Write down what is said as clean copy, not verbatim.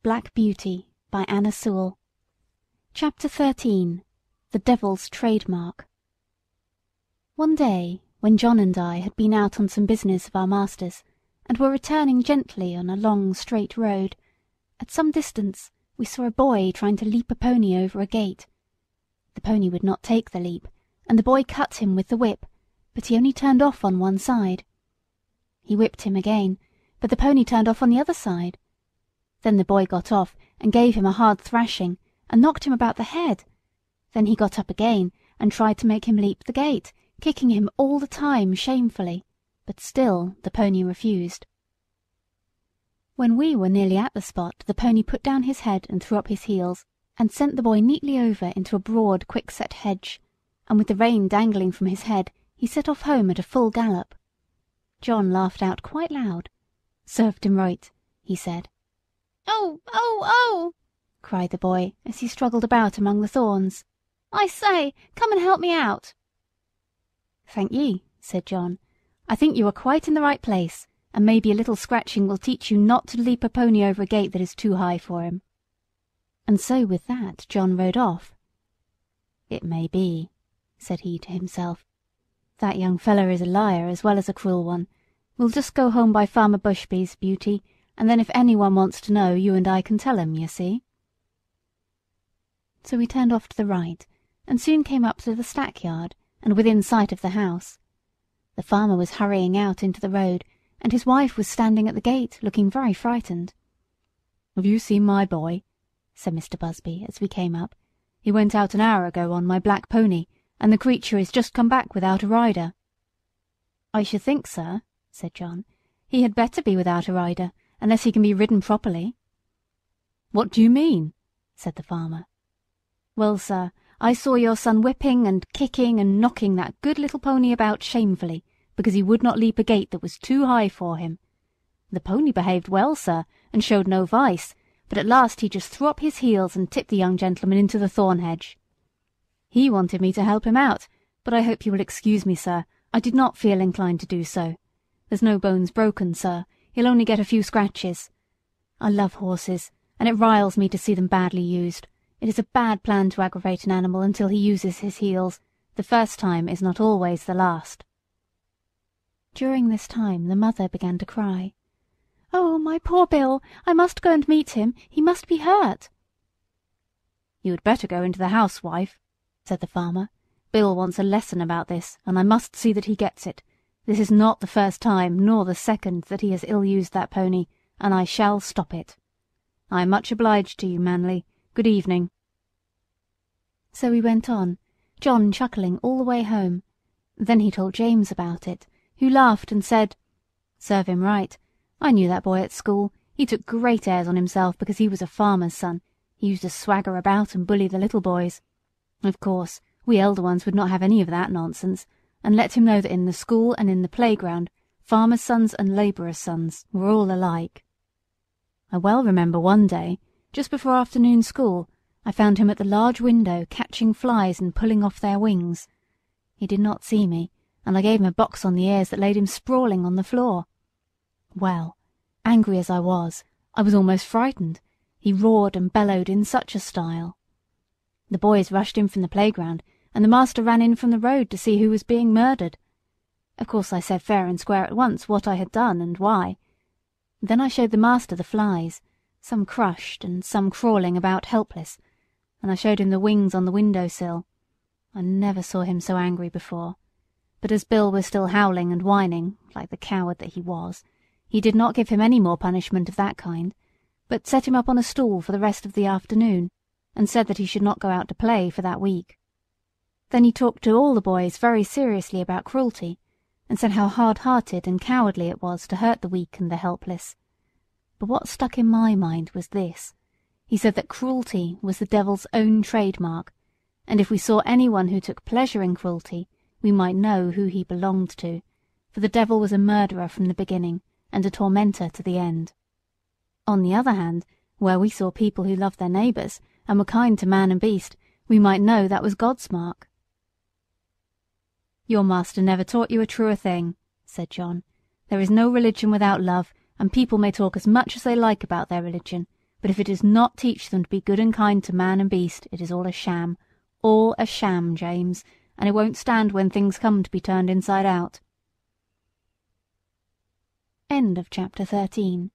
Black Beauty by Anna Sewell. Chapter 13. The Devil's Trademark. One day, when John and I had been out on some business of our master's, and were returning gently on a long straight road, at some distance we saw a boy trying to leap a pony over a gate. The pony would not take the leap, and the boy cut him with the whip, but he only turned off on one side. He whipped him again, but the pony turned off on the other side. Then the boy got off and gave him a hard thrashing, and knocked him about the head. Then he got up again and tried to make him leap the gate, kicking him all the time shamefully, but still the pony refused. When we were nearly at the spot, the pony put down his head and threw up his heels, and sent the boy neatly over into a broad quickset hedge, and with the rein dangling from his head he set off home at a full gallop. John laughed out quite loud. "Served him right," he said. "Oh, oh, oh!" cried the boy as he struggled about among the thorns. "I say, come and help me out." "Thank ye," said John. "I think you are quite in the right place, and maybe a little scratching will teach you not to leap a pony over a gate that is too high for him." And so with that John rode off. "It may be," said he to himself. "That young feller is a liar as well as a cruel one. We'll just go home by Farmer Bushby's, Beauty, and then if anyone wants to know, you and I can tell him, you see." So we turned off to the right, and soon came up to the stackyard, and within sight of the house. The farmer was hurrying out into the road, and his wife was standing at the gate, looking very frightened. "Have you seen my boy?" said Mr. Busby, as we came up. "He went out an hour ago on my black pony, and the creature is just come back without a rider." "I should think, sir," said John, "he had better be without a rider, unless he can be ridden properly." "What do you mean?" said the farmer. "Well, sir, I saw your son whipping and kicking and knocking that good little pony about shamefully, because he would not leap a gate that was too high for him. The pony behaved well, sir, and showed no vice, but at last he just threw up his heels and tipped the young gentleman into the thorn hedge. He wanted me to help him out, but I hope you will excuse me, sir, I did not feel inclined to do so. There's no bones broken, sir, he'll only get a few scratches. I love horses, and it riles me to see them badly used. It is a bad plan to aggravate an animal until he uses his heels. The first time is not always the last." During this time the mother began to cry. "Oh, my poor Bill! I must go and meet him. He must be hurt." "You had better go into the house, wife," said the farmer. "Bill wants a lesson about this, and I must see that he gets it. This is not the first time, nor the second, that he has ill-used that pony, and I shall stop it. I am much obliged to you, Manly. Good evening." So we went on, John chuckling all the way home. Then he told James about it, who laughed and said, "Serve him right. I knew that boy at school. He took great airs on himself because he was a farmer's son. He used to swagger about and bully the little boys. Of course, we elder ones would not have any of that nonsense, and let him know that in the school and in the playground, farmers' sons and labourers' sons were all alike. I well remember one day, just before afternoon school, I found him at the large window catching flies and pulling off their wings. He did not see me, and I gave him a box on the ears that laid him sprawling on the floor. Well, angry as I was almost frightened. He roared and bellowed in such a style. The boys rushed in from the playground, and the master ran in from the road to see who was being murdered. Of course I said fair and square at once what I had done and why. Then I showed the master the flies, some crushed and some crawling about helpless, and I showed him the wings on the window-sill. I never saw him so angry before. But as Bill was still howling and whining, like the coward that he was, he did not give him any more punishment of that kind, but set him up on a stool for the rest of the afternoon, and said that he should not go out to play for that week. Then he talked to all the boys very seriously about cruelty, and said how hard-hearted and cowardly it was to hurt the weak and the helpless. But what stuck in my mind was this. He said that cruelty was the devil's own trademark, and if we saw anyone who took pleasure in cruelty, we might know who he belonged to, for the devil was a murderer from the beginning, and a tormentor to the end. On the other hand, where we saw people who loved their neighbours, and were kind to man and beast, we might know that was God's mark. "Your master never taught you a truer thing," said John. "There is no religion without love, and people may talk as much as they like about their religion, But if it does not teach them to be good and kind to man and beast, it is all a sham. All a sham, James, and it won't stand when things come to be turned inside out." Chapter 14